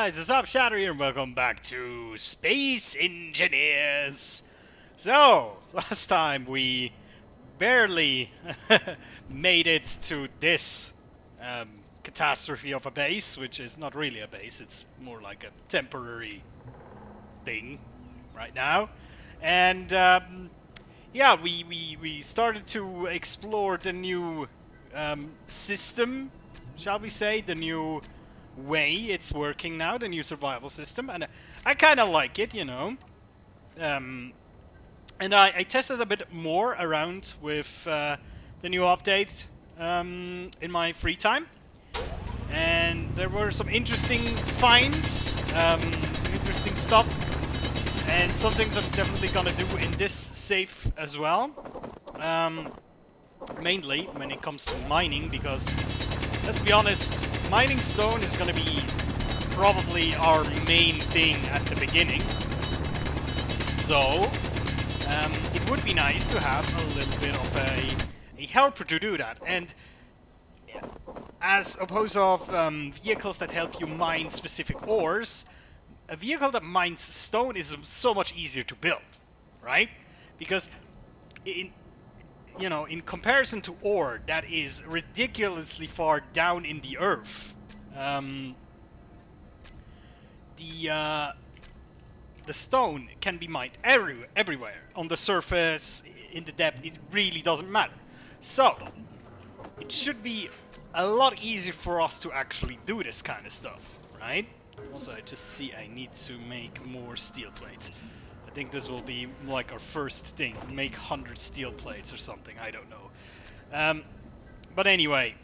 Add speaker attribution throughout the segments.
Speaker 1: guys, it's up Shadow here and welcome back to Space Engineers. So, last time we barely made it to this catastrophe of a base, which is not really a base, it's more like a temporary thing right now. And yeah, we started to explore the new system, shall we say, the new way it's working now, the new survival system, and I kind of like it, you know. And I tested a bit more around with the new update in my free time, and there were some interesting finds, some interesting stuff, and some things I'm definitely gonna do in this safe as well. Mainly when it comes to mining, because let's be honest, mining stone is going to be probably our main thing at the beginning. So it would be nice to have a little bit of a helper to do that. And as opposed of vehicles that help you mine specific ores, a vehicle that mines stone is so much easier to build, right? Because in comparison to ore that is ridiculously far down in the earth, the stone can be mined everywhere. On the surface, in the depth, it really doesn't matter. So, it should be a lot easier for us to actually do this kind of stuff, right? Also, I just see I need to make more steel plates. I think this will be like our first thing, make 100 steel plates or something, I don't know. But anyway,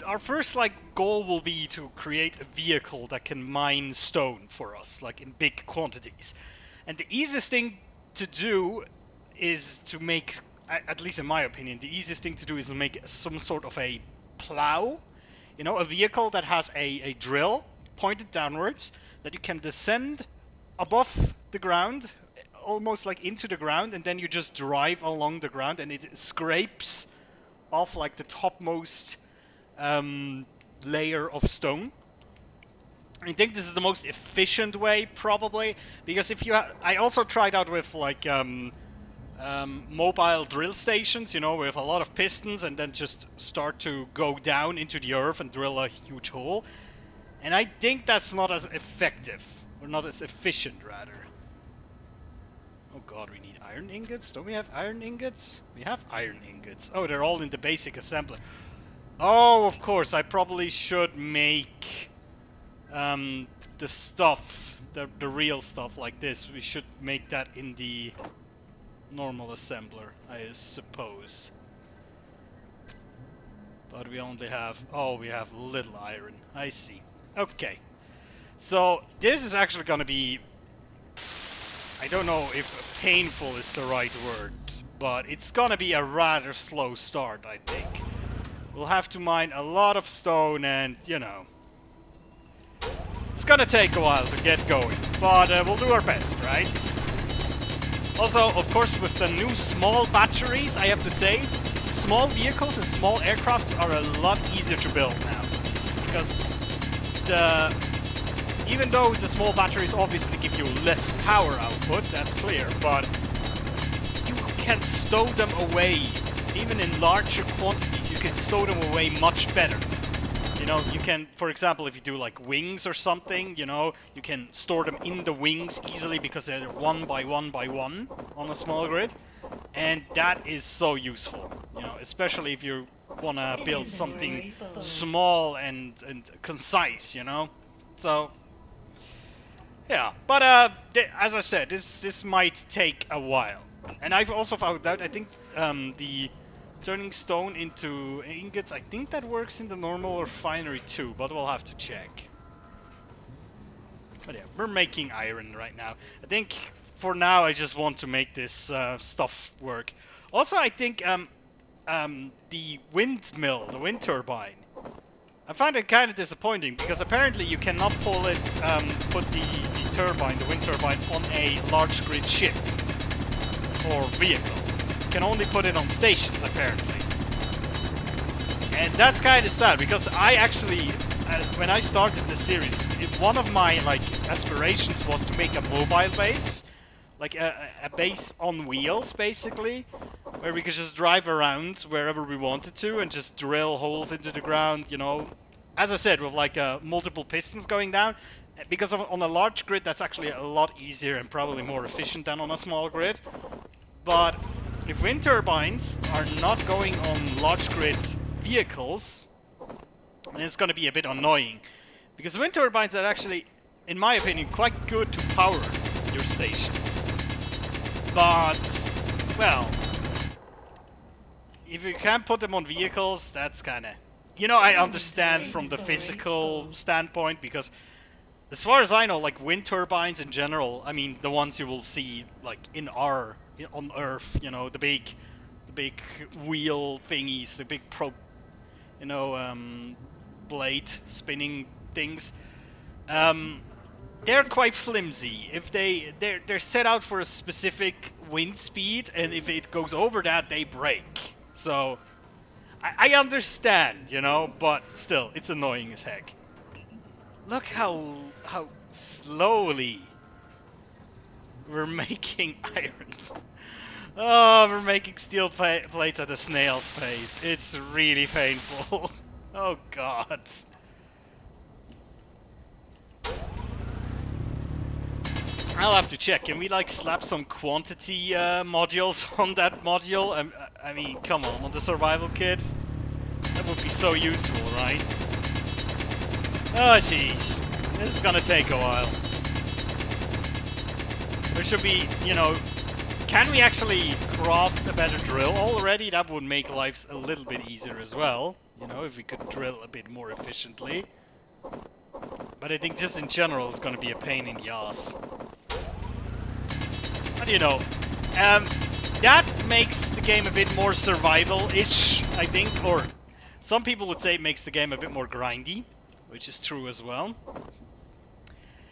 Speaker 1: our first goal will be to create a vehicle that can mine stone for us, like in big quantities. And the easiest thing to do is to make, at least in my opinion, the easiest thing to do is to make some sort of a plow. You know, a vehicle that has a drill pointed downwards that you can descend above the ground, almost like into the ground, and then you just drive along the ground and it scrapes off like the topmost layer of stone. I think this is the most efficient way, probably, because if you I also tried out with like mobile drill stations, you know, with a lot of pistons, and then just start to go down into the earth and drill a huge hole, and I think that's not as effective. Or not as efficient, rather. Oh god, we need iron ingots? Don't we have iron ingots? We have iron ingots. Oh, they're all in the basic assembler. Oh, of course, I probably should make the stuff, the real stuff like this. We should make that in the normal assembler, I suppose. But we only have... oh, we have little iron. I see. Okay. So, this is actually gonna be... I don't know if painful is the right word, but it's gonna be a rather slow start, I think. We'll have to mine a lot of stone and, you know... it's gonna take a while to get going, but we'll do our best, right? Also, of course, with the new small batteries, I have to say, small vehicles and small aircrafts are a lot easier to build now. Because even though the small batteries obviously give you less power output, that's clear, but you can stow them away, even in larger quantities, you can stow them away much better. You know, you can, for example, if you do like wings or something, you know, you can store them in the wings easily because they're 1 by 1 by 1 on a small grid, and that is so useful, you know, especially if you want to build something small and concise, you know. So yeah, but as I said, this might take a while. And I've also found out, I think the turning stone into ingots, I think that works in the normal refinery too, but we'll have to check. But yeah, we're making iron right now. I think for now I just want to make this stuff work. Also, I think the windmill, the wind turbine, I find it kind of disappointing because apparently you cannot pull it, put the turbine, the wind turbine, on a large grid ship or vehicle. You can only put it on stations, apparently. And that's kind of sad because I actually when I started the series, one of my like aspirations was to make a mobile base, like a base on wheels, basically, where we could just drive around wherever we wanted to and just drill holes into the ground, you know. As I said, with like multiple pistons going down, because on a large grid that's actually a lot easier and probably more efficient than on a small grid. But if wind turbines are not going on large grid vehicles, then it's going to be a bit annoying. Because wind turbines are actually, in my opinion, quite good to power your stations. But, well, if you can't put them on vehicles, that's kind of... You know, I understand from the physical standpoint, because as far as I know, like wind turbines in general, I mean, the ones you will see like on Earth, you know, the big wheel thingies, the big blade spinning things. They're quite flimsy. If they're set out for a specific wind speed, and if it goes over that, they break. So I understand, you know, but still, it's annoying as heck. Look how slowly we're making iron. Oh, we're making steel plates at a snail's pace. It's really painful. Oh god. I'll have to check. Can we like slap some quantity modules on that module? I mean, come on the survival kit. That would be so useful, right? Oh jeez. This is gonna take a while. There should be, you know... Can we actually craft a better drill already? That would make life a little bit easier as well. You know, if we could drill a bit more efficiently. But I think just in general it's gonna be a pain in the ass. But you know, that makes the game a bit more survival-ish, I think. Or some people would say it makes the game a bit more grindy, which is true as well.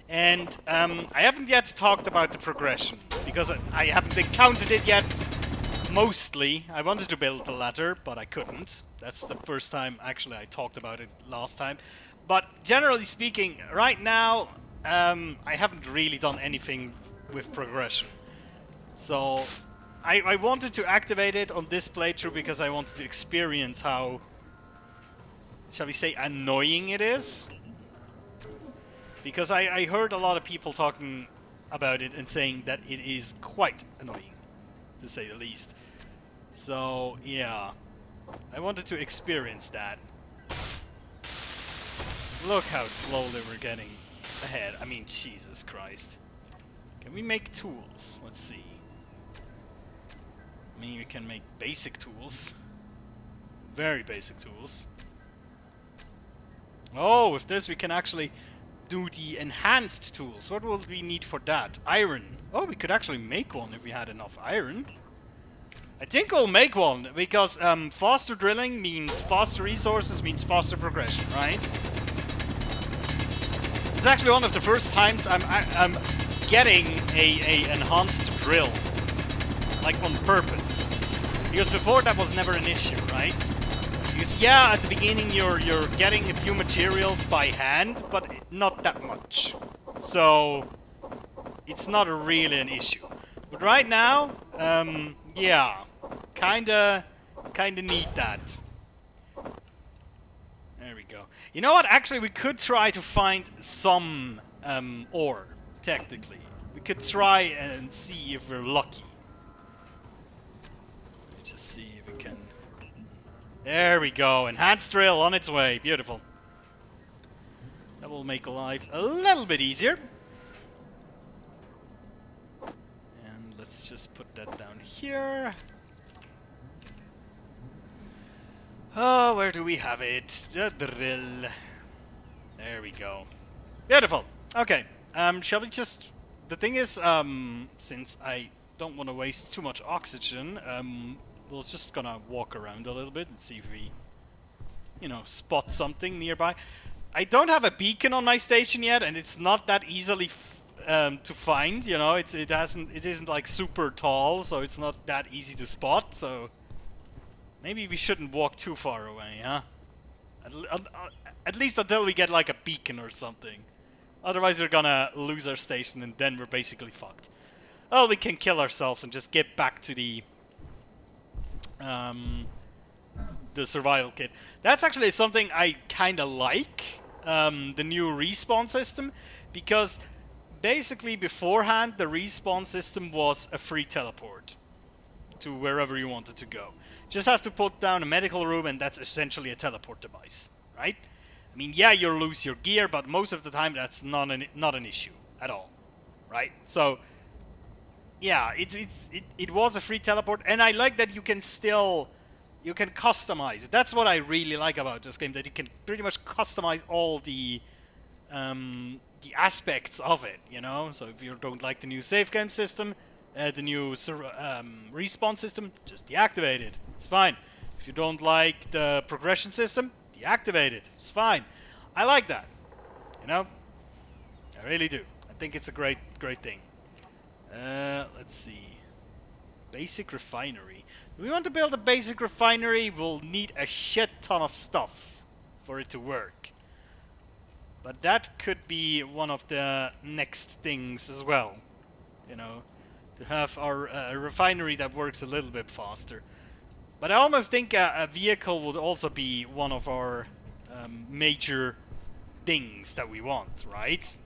Speaker 1: And I haven't yet talked about the progression, because I haven't encountered it yet, mostly. I wanted to build the ladder, but I couldn't. That's the first time, actually, I talked about it last time. But generally speaking, right now, I haven't really done anything with progression. So, I wanted to activate it on this playthrough because I wanted to experience how, shall we say, annoying it is. Because I heard a lot of people talking about it and saying that it is quite annoying, to say the least. So, yeah. I wanted to experience that. Look how slowly we're getting ahead. I mean, Jesus Christ. Can we make tools? Let's see. I mean, we can make basic tools. Very basic tools. Oh, with this we can actually do the enhanced tools. What will we need for that? Iron. Oh, we could actually make one if we had enough iron. I think we'll make one, because faster drilling means faster resources, means faster progression, right? It's actually one of the first times I'm getting a enhanced drill, like on purpose. Because before that was never an issue, right? Because yeah, at the beginning you're getting a few materials by hand, but not that much. So it's not really an issue. But right now, yeah, kinda need that. There we go. You know what? Actually, we could try to find some ore. Technically, we could try and see if we're lucky. Let's just see if we can. There we go. Enhanced drill on its way. Beautiful. That will make life a little bit easier. And let's just put that down here. Oh, where do we have it? The drill. There we go. Beautiful. Okay. Shall we just... The thing is, since I don't want to waste too much oxygen, we're just gonna walk around a little bit and see if we, you know, spot something nearby. I don't have a beacon on my station yet, and it's not that easily to find. You know, it isn't like super tall, so it's not that easy to spot. So maybe we shouldn't walk too far away, huh? At least until we get like a beacon or something. Otherwise we're gonna lose our station and then we're basically fucked. Oh, we can kill ourselves and just get back to the survival kit. That's actually something I kinda like, the new respawn system, because basically beforehand the respawn system was a free teleport to wherever you wanted to go. Just have to put down a medical room and that's essentially a teleport device, right? I mean, yeah, you'll lose your gear, but most of the time that's not an issue at all, right? So, yeah, it was a free teleport, and I like that you can customize it. That's what I really like about this game, that you can pretty much customize all the aspects of it, you know? So if you don't like the new save game system, the new respawn system, just deactivate it. It's fine. If you don't like the progression system, deactivate it. It's fine. I like that. You know? I really do. I think it's a great thing. Let's see. Basic refinery. If we want to build a basic refinery, we'll need a shit ton of stuff for it to work. But that could be one of the next things as well. You know, to have our refinery that works a little bit faster. But I almost think a vehicle would also be one of our major things that we want, right?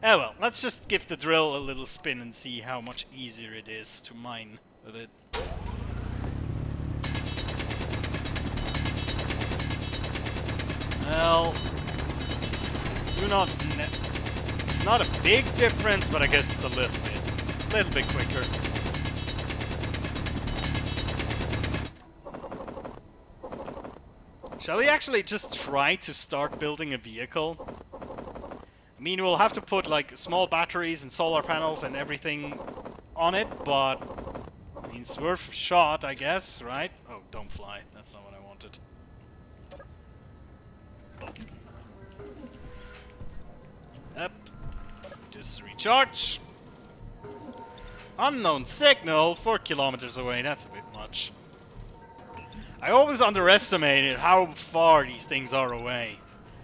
Speaker 1: Oh well, let's just give the drill a little spin and see how much easier it is to mine with it. Well, it's not a big difference, but I guess it's a little bit quicker. Shall we actually just try to start building a vehicle? I mean, we'll have to put like small batteries and solar panels and everything on it, but I mean, it's worth a shot, I guess, right? Oh, don't fly. That's not what I wanted. Yep. Just recharge. Unknown signal 4 kilometers away. That's a bit much. I always underestimated how far these things are away.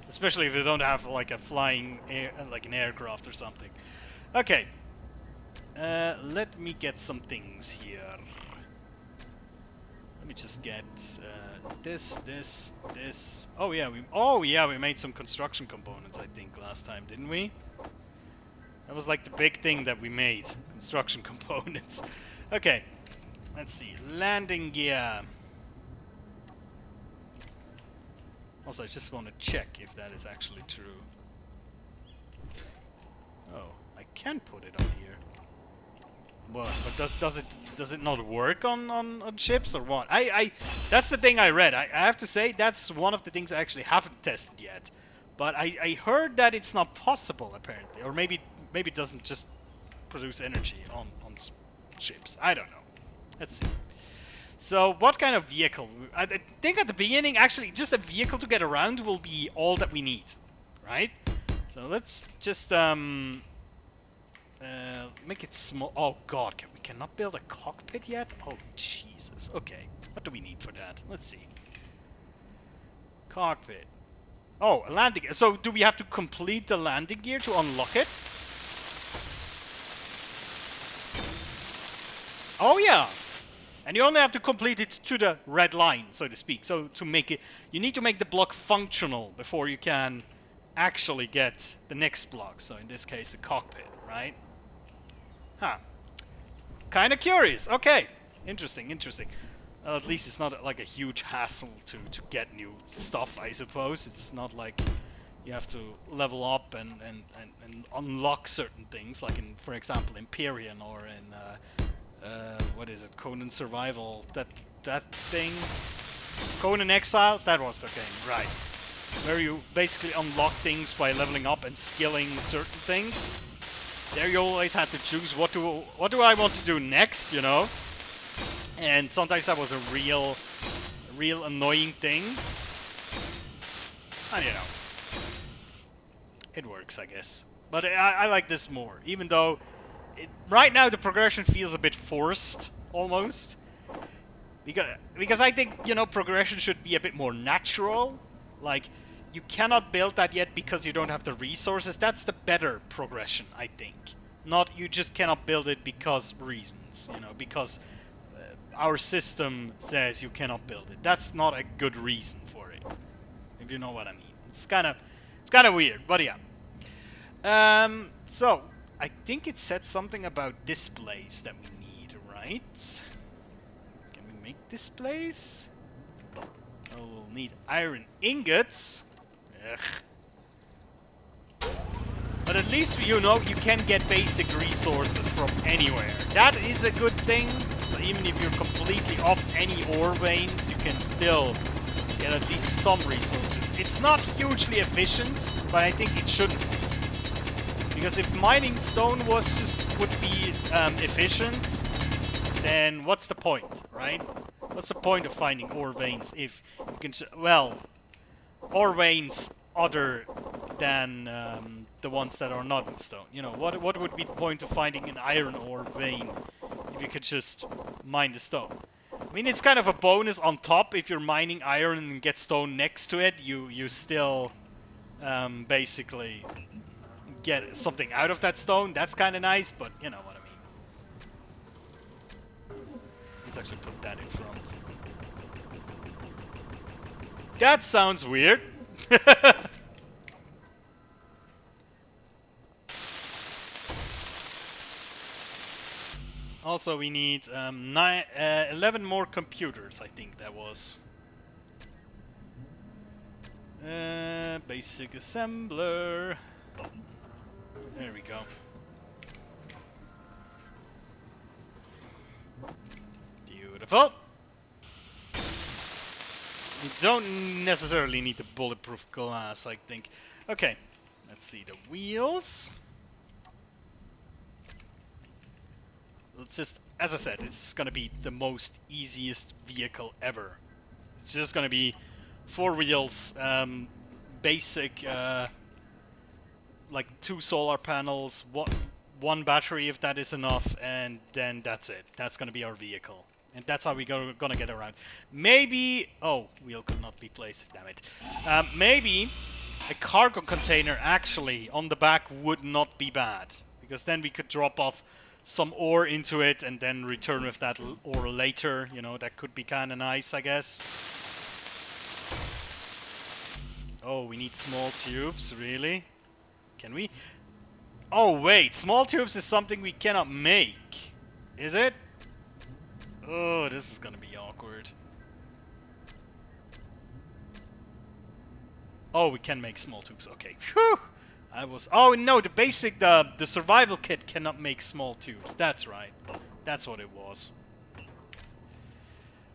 Speaker 1: Especially if they don't have like a flying like an aircraft or something. Okay. Let me get some things here. Let me just get this. Oh yeah, we made some construction components, I think, last time, didn't we? That was like the big thing that we made. Construction components. Okay. Let's see. Landing gear. Also, I just want to check if that is actually true. Oh, I can put it on here. Well, but does it not work on ships or what? That's the thing I read. I have to say that's one of the things I actually haven't tested yet. But I heard that it's not possible apparently, or maybe it doesn't just produce energy on ships. I don't know. Let's see. So, what kind of vehicle? I think at the beginning, actually, just a vehicle to get around will be all that we need, right? So let's just make it small. Oh God, we cannot build a cockpit yet? Oh Jesus. Okay, what do we need for that? Let's see. Cockpit. Oh, a landing gear. So, do we have to complete the landing gear to unlock it? Oh yeah. And you only have to complete it to the red line, so to speak. So to make it, you need to make the block functional before you can actually get the next block. So in this case, the cockpit, right? Huh. Kind of curious. Okay. Interesting. Well, at least it's not like a huge hassle to get new stuff, I suppose. It's not like you have to level up and unlock certain things, like in, for example, Empyrean or in what is it, Conan Survival, that thing, Conan Exiles, that was the game, right, where you basically unlock things by leveling up and skilling certain things. There you always had to choose what do I want to do next, you know, and sometimes that was a real annoying thing, and you know, it works, I guess, but I like this more, even though right now the progression feels a bit forced, almost. Because I think, you know, progression should be a bit more natural. Like, you cannot build that yet because you don't have the resources. That's the better progression, I think. Not you just cannot build it because reasons, you know, because our system says you cannot build it. That's not a good reason for it, if you know what I mean. It's kind of weird, but yeah. So I think it said something about displays that we need, right? Can we make displays? Oh, we'll need iron ingots. Ugh. But at least, you know, you can get basic resources from anywhere. That is a good thing. So even if you're completely off any ore veins, you can still get at least some resources. It's not hugely efficient, but I think it shouldn't be. Because if mining stone would be efficient, then what's the point, right? What's the point of finding ore veins if you can... well, ore veins other than the ones that are not in stone. You know, what would be the point of finding an iron ore vein if you could just mine the stone? I mean, it's kind of a bonus on top. If you're mining iron and get stone next to it, you still basically get something out of that stone. That's kind of nice, but you know what I mean. Let's actually put that in front. That sounds weird. Also, we need 11 more computers, I think that was. Basic assembler. There we go. Beautiful. You don't necessarily need the bulletproof glass, I think. Okay, let's see the wheels. It's just, as I said, it's gonna be the most easiest vehicle ever. It's just gonna be 4 wheels, basic, like 2 solar panels, one battery if that is enough, and then that's it. That's gonna be our vehicle. And that's how we're gonna get around. Maybe... oh, wheel could not be placed, damn it. Maybe a cargo container actually on the back would not be bad. Because then we could drop off some ore into it and then return with that ore later. You know, that could be kind of nice, I guess. Oh, we need small tubes, really? Can we? Oh, wait, small tubes is something we cannot make. Is it? Oh, this is gonna be awkward. Oh, we can make small tubes, okay. Whew! I was... oh, no, the basic... the survival kit cannot make small tubes. That's right. That's what it was.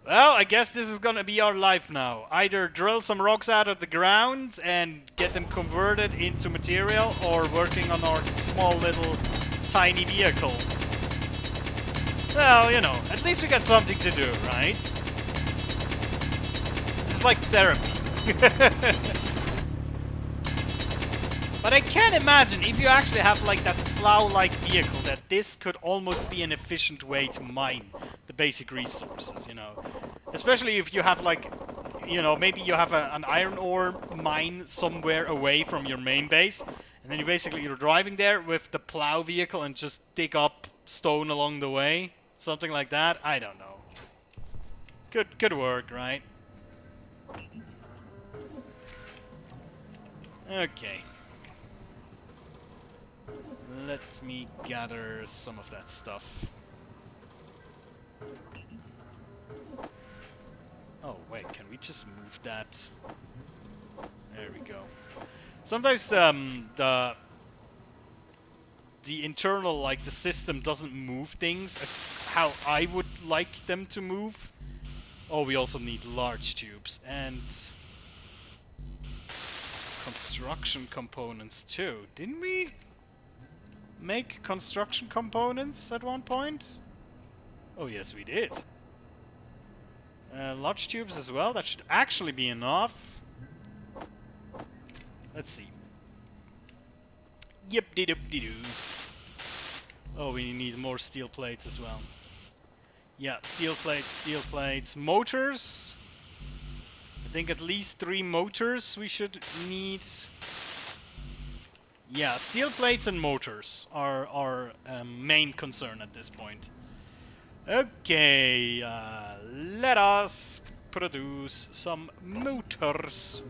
Speaker 1: Well, I guess this is gonna be our life now. Either drill some rocks out of the ground and get them converted into material, or working on our small little tiny vehicle. Well, you know, at least we got something to do, right? This is like therapy. But I can't imagine, if you actually have like that plow-like vehicle, that this could almost be an efficient way to mine the basic resources, you know. Especially if you have like, you know, maybe you have an iron ore mine somewhere away from your main base, and then you're driving there with the plow vehicle and just dig up stone along the way. Something like that. I don't know. Good work, right? Okay. Let me gather some of that stuff. Oh, wait, can we just move that? There we go. Sometimes the internal, like, the system doesn't move things how I would like them to move. Oh, we also need large tubes and construction components too. Didn't we make construction components at one point? Oh, yes, we did. Large tubes as well. That should actually be enough. Let's see. Yep-de-doop-de-doo. Oh, we need more steel plates as well. Yeah, steel plates, motors. I think at least 3 motors we should need. Yeah, steel plates and motors are our main concern at this point. Okay, let us produce some motors.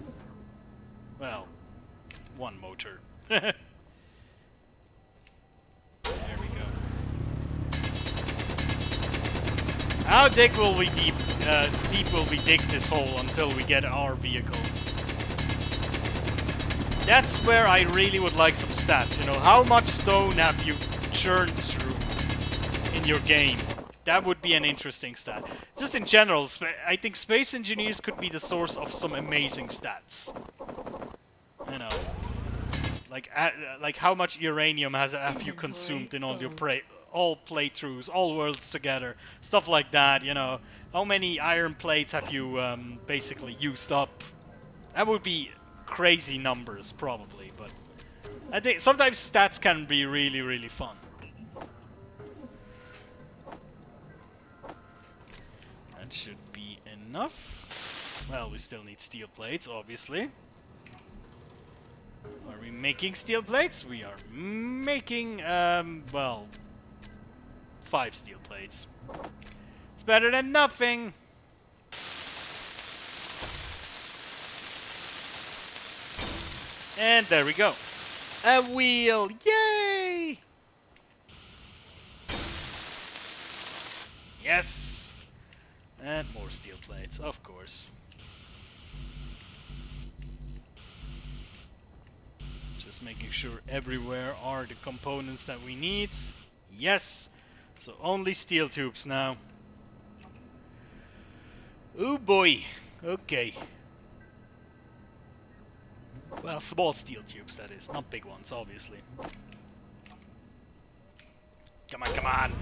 Speaker 1: Well, one motor. There we go. How deep will we deep will we dig this hole until we get our vehicle? That's where I really would like some stats, you know. How much stone have you churned through in your game? That would be an interesting stat. Just in general, I think space engineers could be the source of some amazing stats. You know, like how much uranium have you consumed in all your all playthroughs, all worlds together, stuff like that. You know, how many iron plates have you basically used up? That would be crazy numbers, probably. But I think sometimes stats can be really, really fun. That should be enough. Well, we still need steel plates, obviously. Are we making steel plates? We are making, well, 5 steel plates. It's better than nothing! And there we go. A wheel! Yay! Yes! And more steel plates, of course. Just making sure everywhere are the components that we need. Yes! So only steel tubes now. Oh boy! Okay. Well, small steel tubes, that is. Not big ones, obviously. Come on, come on!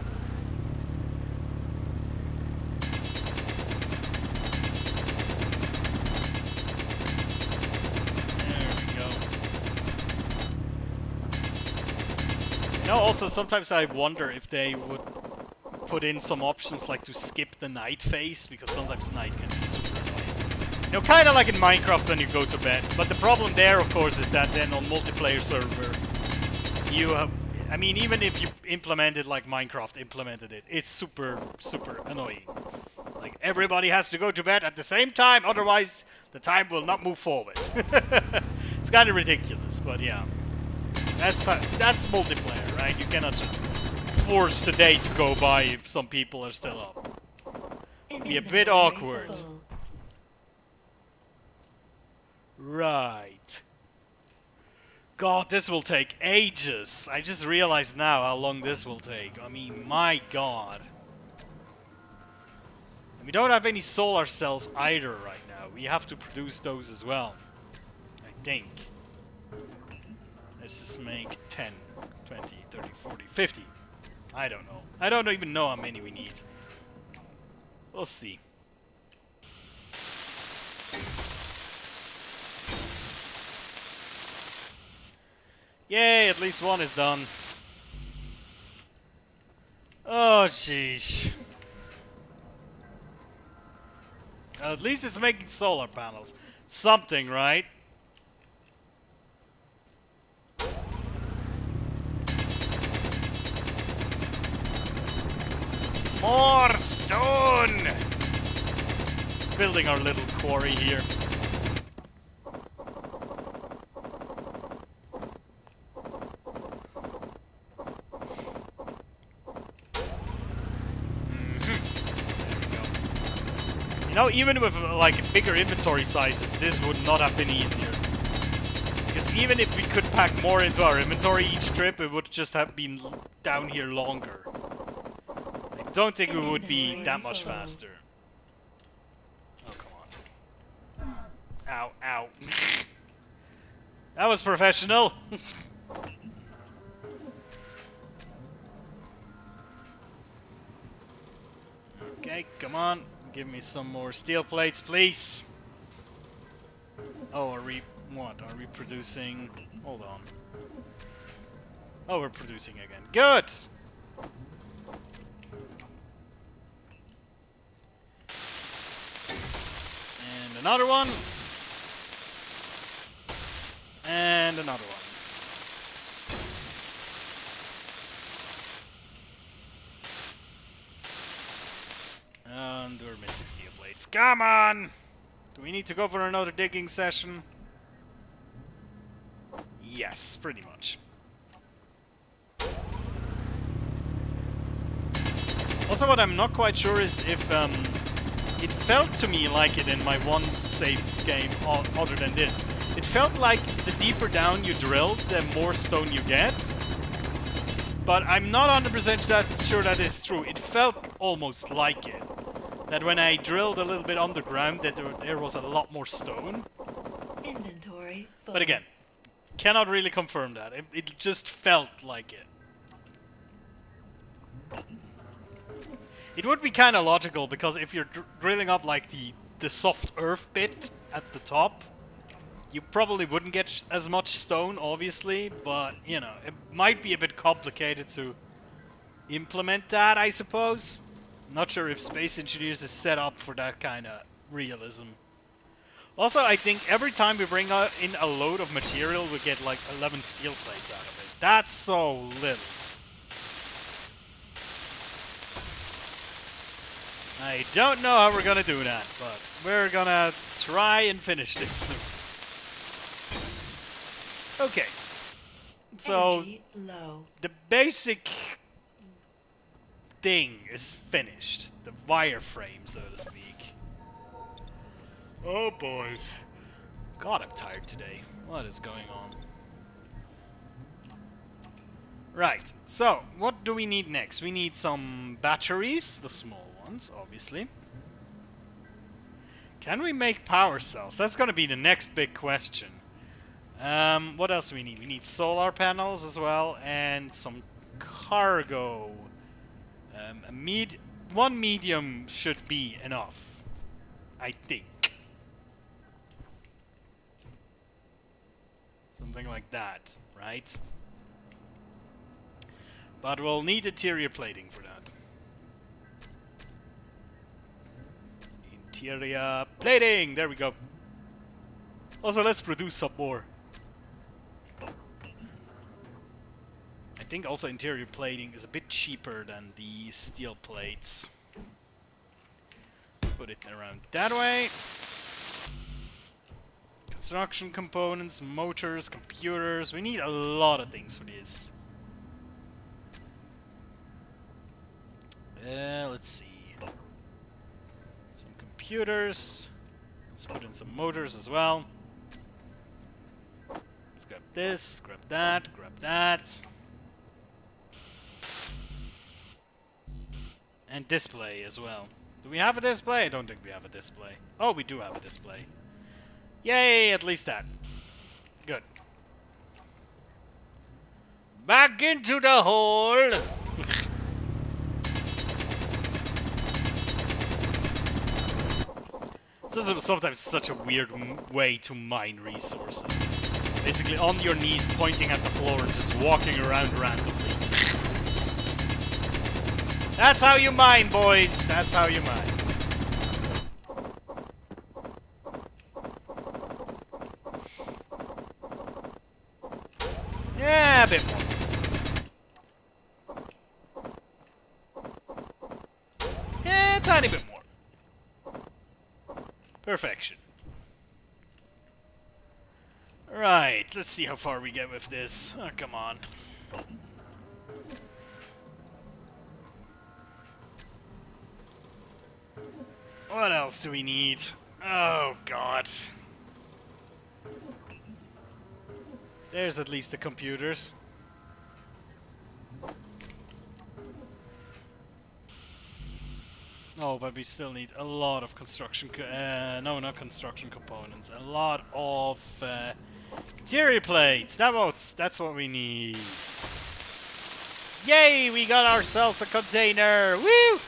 Speaker 1: You know, also sometimes I wonder if they would put in some options like to skip the night phase, because sometimes night can be super annoying. You know, kind of like in Minecraft when you go to bed. But the problem there, of course, is that then on multiplayer server, you have... I mean, even if you implement it like Minecraft implemented it, it's super, super annoying. Like, everybody has to go to bed at the same time, otherwise the time will not move forward. It's kind of ridiculous, but yeah. That's multiplayer, right? You cannot just force the day to go by if some people are still up. It'd be a bit awkward. Right. God, this will take ages. I just realized now how long this will take. I mean, my god. And we don't have any solar cells either right now. We have to produce those as well, I think. Let's just make 10, 20, 30, 40, 50. I don't know. I don't even know how many we need. We'll see. Yay, at least one is done. Oh, jeez. At least it's making solar panels. Something, right? More stone! Building our little quarry here. You know, even with like bigger inventory sizes, this would not have been easier. Because even if we could pack more into our inventory each trip, it would just have been down here longer. I don't think we would be that much faster. Oh, come on. Ow, ow. That was professional. Okay, come on. Give me some more steel plates, please. Oh, are we... What? Are we producing... Hold on. Oh, we're producing again. Good! another one. And another one. And we're missing steel plates. Come on! Do we need to go for another digging session? Yes, pretty much. Also, what I'm not quite sure is if it felt to me like it in my one safe game, other than this. It felt like the deeper down you drilled, the more stone you get. But I'm not 100% sure that is true. It felt almost like it. That when I drilled a little bit underground, that there was a lot more stone.
Speaker 2: Inventory full.
Speaker 1: But again, cannot really confirm that. It just felt like it. It would be kind of logical, because if you're drilling up like the soft earth bit at the top, you probably wouldn't get as much stone, obviously, but, you know, it might be a bit complicated to implement that, I suppose. Not sure if Space Engineers is set up for that kind of realism. Also, I think every time we bring in a load of material, we get like 11 steel plates out of it. That's so little. I don't know how we're gonna do that, but we're gonna try and finish this soon. Okay. So,
Speaker 2: low.
Speaker 1: The basic thing is finished. The wireframe, so to speak. Oh boy. God, I'm tired today. What is going on? Right, so, what do we need next? We need some batteries, the small ones, obviously. Can we make power cells? That's gonna be the next big question. What else do we need? We need solar panels as well, and some cargo. One medium should be enough, I think. Something like that, right? But we'll need interior plating for that. Interior plating! There we go. Also, let's produce some more. I think also interior plating is a bit cheaper than the steel plates. Let's put it around that way. Construction components, motors, computers. We need a lot of things for this. Let's see. Some computers. Let's put in some motors as well. Let's grab this, grab that. And display as well. Do we have a display? I don't think we have a display. Oh, we do have a display. Yay, at least that. Good. Back into the hole! This is sometimes such a weird way to mine resources. Basically on your knees, pointing at the floor and just walking around randomly. That's how you mine, boys! That's how you mine. Yeah, a bit more. Yeah, a tiny bit more. Perfection. Right, let's see how far we get with this. Oh, come on. What else do we need? Oh, God. There's at least the computers. Oh, but we still need a lot of construction... no, not construction components. A lot of interior plates. That's what we need. Yay! We got ourselves a container! Woo!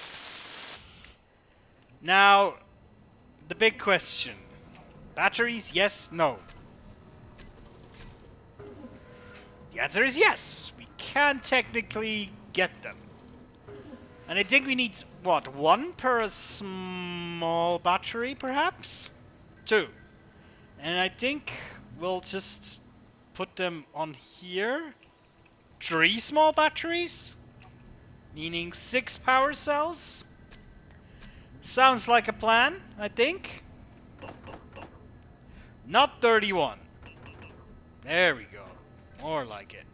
Speaker 1: Now, the big question. Batteries, yes, no? The answer is yes. We can technically get them. And I think we need, what, one per small battery, perhaps? 2. And I think we'll just put them on here. 3 small batteries, meaning 6 power cells. Sounds like a plan, I think. Not 31. There we go. More like it.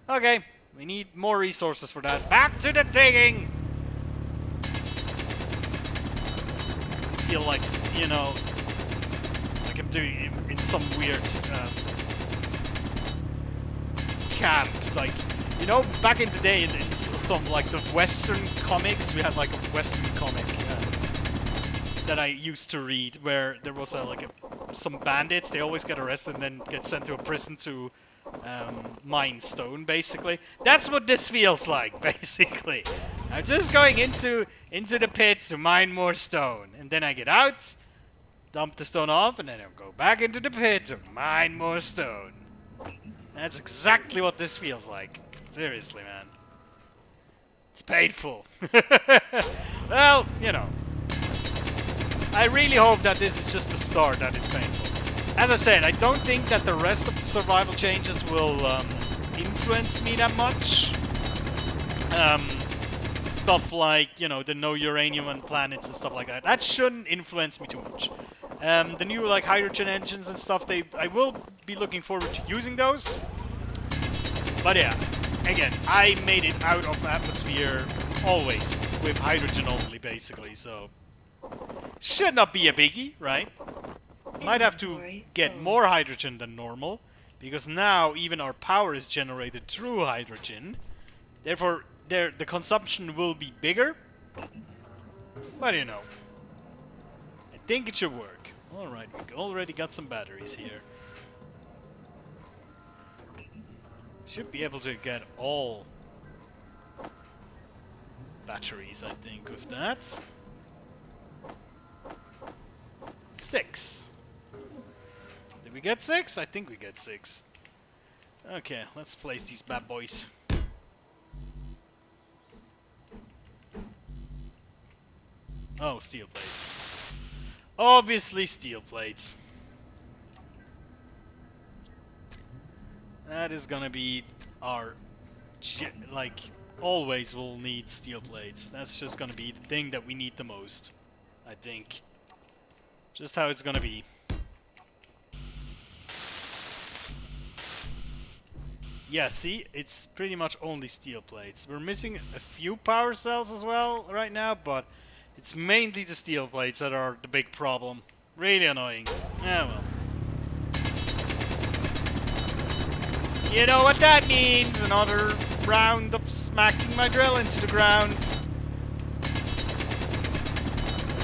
Speaker 1: Okay, we need more resources for that. Back to the digging! I feel like, you know, like I'm doing in some weird camp. Like, you know, back in the day in some, like, the Western comics, we had, like, a Western comic that I used to read where there was some bandits. They always get arrested and then get sent to a prison to mine stone, basically. That's what this feels like, basically. I'm just going into the pit to mine more stone, and then I get out, dump the stone off, and then I'll go back into the pit to mine more stone. That's exactly what this feels like. Seriously, man. It's painful. Well, you know. I really hope that this is just the start that is painful. As I said, I don't think that the rest of the survival changes will influence me that much. Stuff like, you know, the no uranium on planets and stuff like that. That shouldn't influence me too much. The new, like, hydrogen engines and stuff, I will be looking forward to using those. But yeah, again, I made it out of atmosphere always with hydrogen only, basically, so should not be a biggie, right? Might have to get more hydrogen than normal, because now even our power is generated through hydrogen. Therefore, the consumption will be bigger. But you know, I think it should work. Alright, we already got some batteries here. Should be able to get all batteries, I think, with that. 6. Did we get 6? I think we get 6. Okay, let's place these bad boys. Oh, steel plates. Obviously steel plates. That is gonna be our... like, always we'll need steel plates. That's just gonna be the thing that we need the most, I think. Just how it's gonna be. Yeah, see? It's pretty much only steel plates. We're missing a few power cells as well right now, but it's mainly the steel plates that are the big problem. Really annoying. Yeah, well. You know what that means! Another round of smacking my drill into the ground.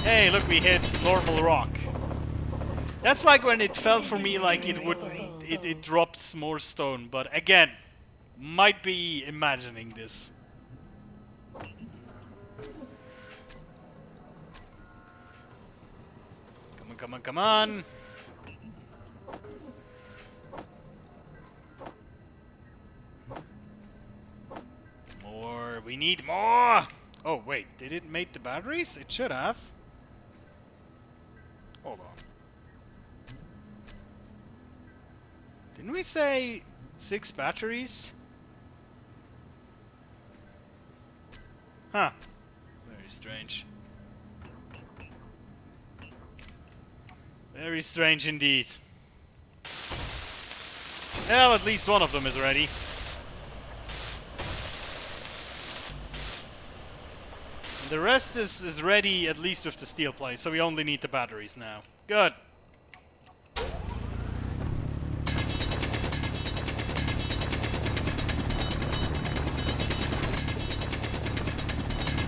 Speaker 1: Hey, look, we hit normal rock. That's like when it felt for me like it dropped more stone, but again, might be imagining this. Come on, come on, come on! More! We need more! Oh wait, did it make the batteries? It should have. Hold on. Didn't we say 6 batteries? Huh. Very strange. Very strange indeed. Well, at least one of them is ready. And the rest is ready, at least with the steel plate, so we only need the batteries now. Good.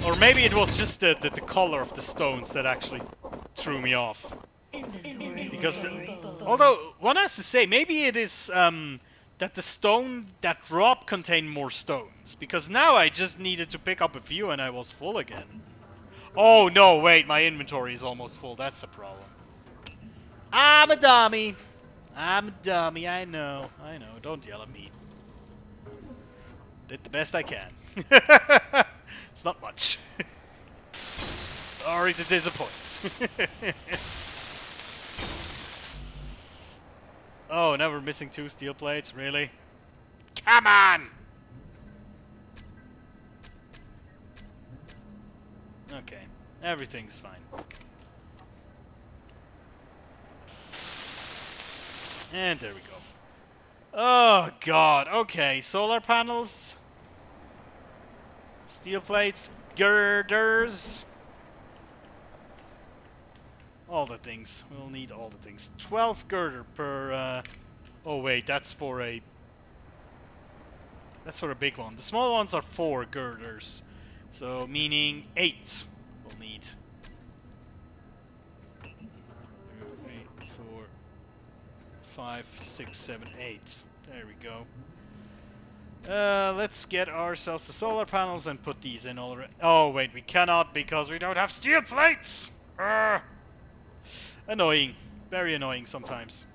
Speaker 1: Or maybe it was just the color of the stones that actually threw me off. Because, although, one has to say, maybe it is that the stone that dropped contained more stones. Because now I just needed to pick up a few and I was full again. Oh no, wait, my inventory is almost full. That's a problem. I'm a dummy. I'm a dummy, I know. I know, don't yell at me. Did the best I can. It's not much. Sorry to disappoint. Oh, now we're missing 2 steel plates, really? Come on! Okay, everything's fine. And there we go. Oh god, okay, solar panels, steel plates, girders, all the things. We'll need all the things. 12 girder per, oh wait, that's for a big one. The small ones are 4 girders, so meaning 8 we'll need. 8, 4, 5, 6, 7, 8. There we go. Let's get ourselves the solar panels and put these in already. Oh wait, we cannot because we don't have steel plates! Annoying. Very annoying sometimes.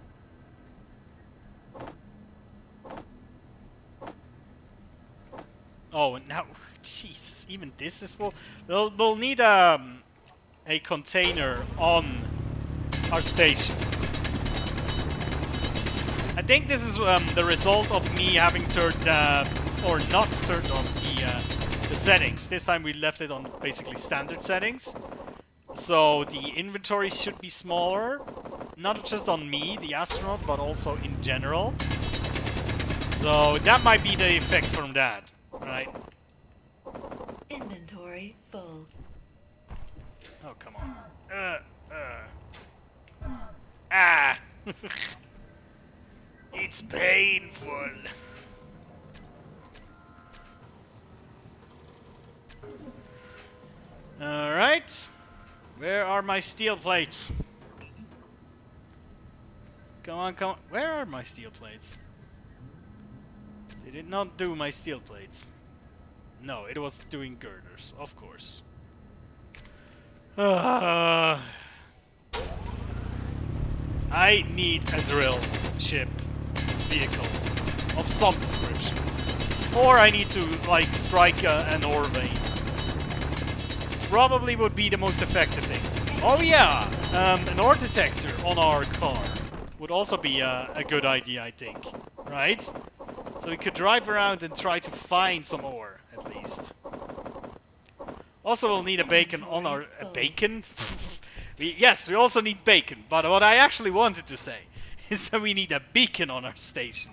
Speaker 1: Oh, and now... Jesus, even this is full. We'll need a container on our station. I think this is the result of me having turned, or not turned on the settings. This time we left it on basically standard settings. So the inventory should be smaller. Not just on me, the astronaut, but also in general. So that might be the effect from that, right?
Speaker 2: Inventory full.
Speaker 1: Oh, come on. Ah! It's painful. Alright. Where are my steel plates? Come on, come on. Where are my steel plates? They did not do my steel plates. No, it was doing girders, of course. I need a drill ship vehicle of some description. Or I need to, like, strike an ore vein. Probably would be the most effective thing. Oh yeah, an ore detector on our car would also be a good idea, I think. Right? So we could drive around and try to find some ore, at least. Also, we'll need a beacon on our... A beacon? Yes, we also need bacon, but what I actually wanted to say is that we need a beacon on our station.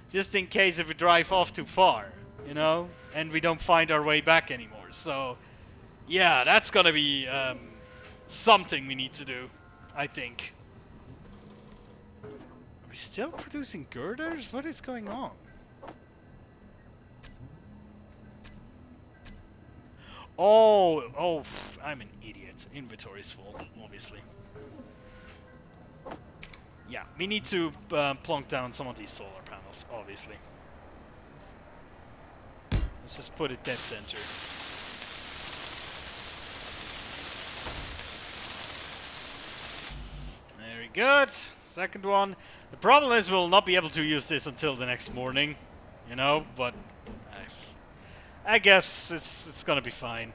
Speaker 1: Just in case if we drive off too far, you know? And we don't find our way back anymore. So, yeah, that's gonna be something we need to do, I think. Are we still producing girders? What is going on? Oh, I'm an idiot. Inventory is full, obviously. Yeah, we need to plonk down some of these solar panels, obviously. Let's just put it dead center. Very good. Second one. The problem is we'll not be able to use this until the next morning, you know, but I guess it's gonna be fine.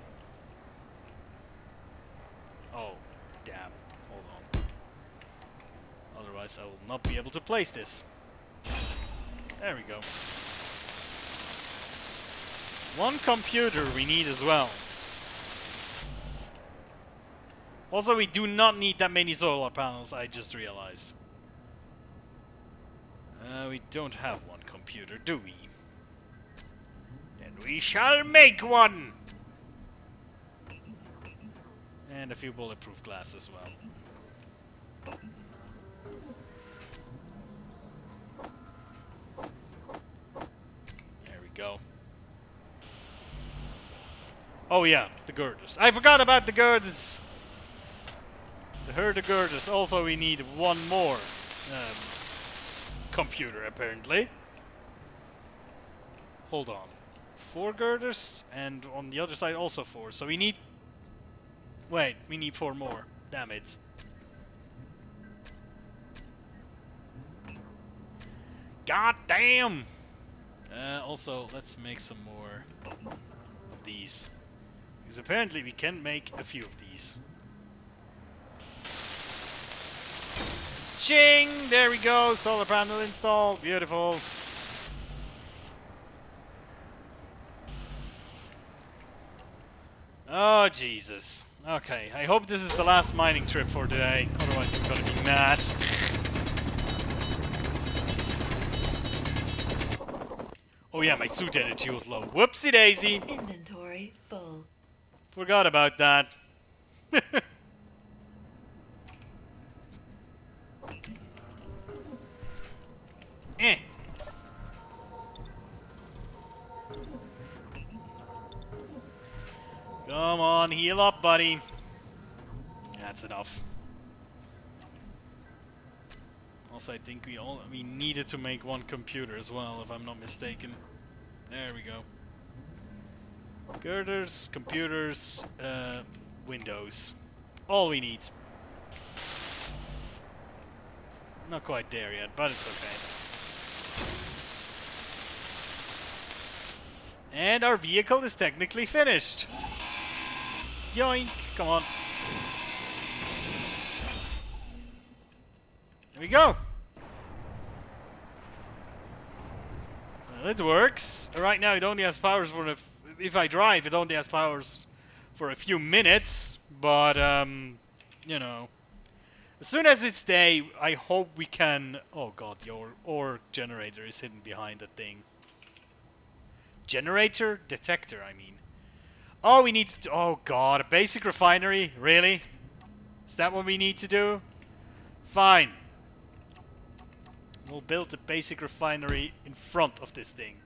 Speaker 1: Oh, damn. Hold on. Otherwise I will not be able to place this. There we go. One computer we need as well. Also, we do not need that many solar panels, I just realized. We don't have one computer, do we? Then we shall make one! And a few bulletproof glass as well. There we go. Oh yeah, the girders. I forgot about the girders! The herder girders. Also, we need one more computer, apparently. Hold on. 4 girders, and on the other side also 4. So we need... Wait, we need 4 more. Damn it. God damn! Also, let's make some more of these. Because apparently we can make a few of these. Ching! There we go. Solar panel installed. Beautiful. Oh, Jesus. Okay, I hope this is the last mining trip for today. Otherwise I'm gonna be mad. Oh yeah, my suit energy was low. Whoopsie daisy!
Speaker 2: Inventory full.
Speaker 1: Forgot about that. Eh. Come on, heal up, buddy. That's enough. Also, I think we needed to make one computer as well, if I'm not mistaken. There we go. Girders, computers, windows. All we need. Not quite there yet, but it's okay. And our vehicle is technically finished. Yoink! Come on. There we go. Well, it works. Right now it only has powers for if I drive, it only has powers for a few minutes. But you know, as soon as it's day, I hope we can. Oh god, your ore generator is hidden behind that thing. Generator detector, I mean. Oh, we need to. Oh god, a basic refinery? Really? Is that what we need to do? Fine. We'll build a basic refinery in front of this thing.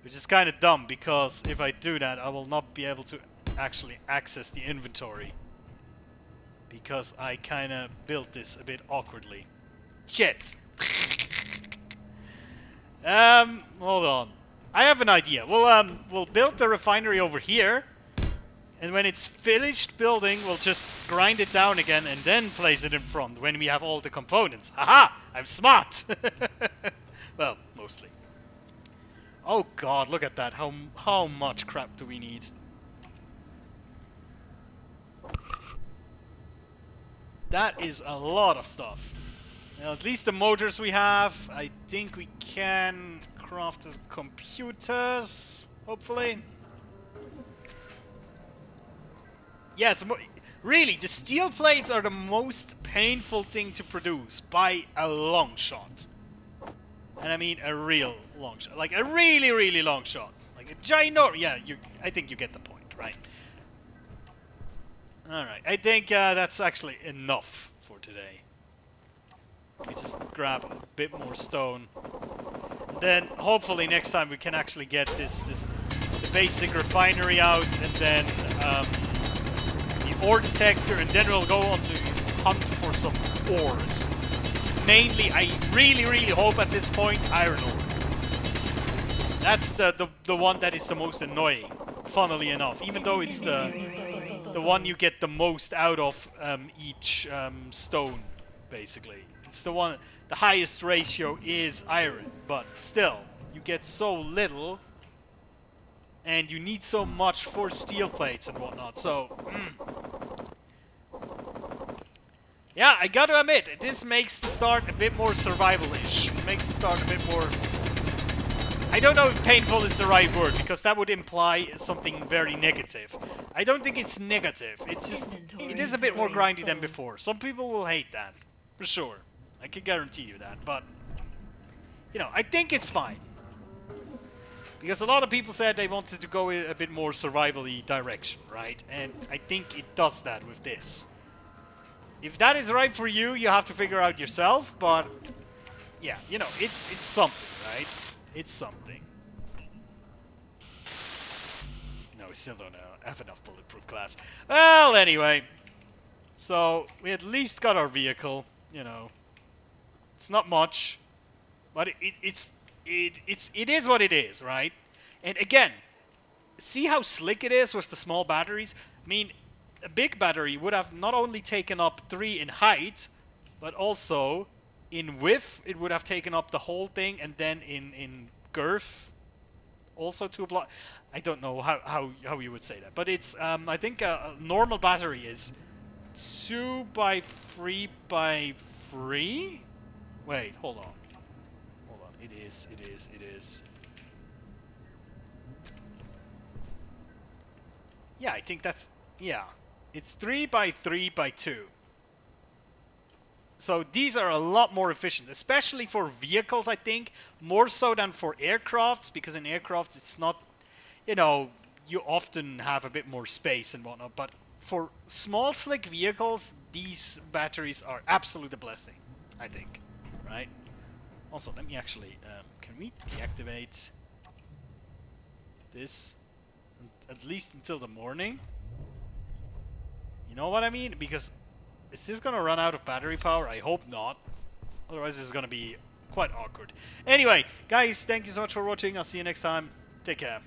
Speaker 1: Which is kind of dumb, because if I do that, I will not be able to actually access the inventory. Because I kind of built this a bit awkwardly. Shit! Hold on. I have an idea. We'll build the refinery over here. And when it's finished building, we'll just grind it down again and then place it in front when we have all the components. Haha! I'm smart! Well, mostly. Oh god, look at that. How much crap do we need? That is a lot of stuff. Now, at least the motors we have. I think we can craft the computers, hopefully. Yeah, really, the steel plates are the most painful thing to produce by a long shot. And I mean a real long shot. Like a really, really long shot. Like a ginormous... Yeah, I think you get the point, right? Alright, I think that's actually enough for today. We just grab a bit more stone. And then, hopefully next time we can actually get the basic refinery out, and then the ore detector, and then we'll go on to hunt for some ores. Mainly, I really, really hope at this point, iron ore. That's the one that is the most annoying, funnily enough, even though it's the one you get the most out of each stone, basically. It's the one, the highest ratio is iron, but still, you get so little, and you need so much for steel plates and whatnot, so... Yeah, I gotta admit, this makes the start a bit more survival-ish. It makes the start a bit more... I don't know if painful is the right word, because that would imply something very negative. I don't think it's negative. It's just... It is a bit more grindy than before. Some people will hate that. For sure. I can guarantee you that. But, you know, I think it's fine. Because a lot of people said they wanted to go in a bit more survival-y direction, right? And I think it does that with this. If that is right for you, you have to figure out yourself, but... Yeah, you know, it's something, right? It's something. No, we still don't have enough bulletproof glass. Well, anyway. So, we at least got our vehicle, you know. It's not much, but it is what it is, right? And again, see how slick it is with the small batteries? I mean, a big battery would have not only taken up 3 in height, but also in width, it would have taken up the whole thing, and then in girth, also 2 block. I don't know how you would say that, but it's I think a normal battery is 2 by 3 by 3? Wait, hold on. Hold on. It is. Yeah, I think that's... Yeah. It's 3 by 3 by 2. So these are a lot more efficient, especially for vehicles, I think. More so than for aircrafts, because in aircrafts it's not... You know, you often have a bit more space and whatnot, but for small, slick vehicles, these batteries are absolute a blessing, I think. Right? Also, let me actually... can we deactivate this at least until the morning? You know what I mean? Because is this gonna run out of battery power? I hope not. Otherwise, this is gonna be quite awkward. Anyway, guys, thank you so much for watching. I'll see you next time. Take care.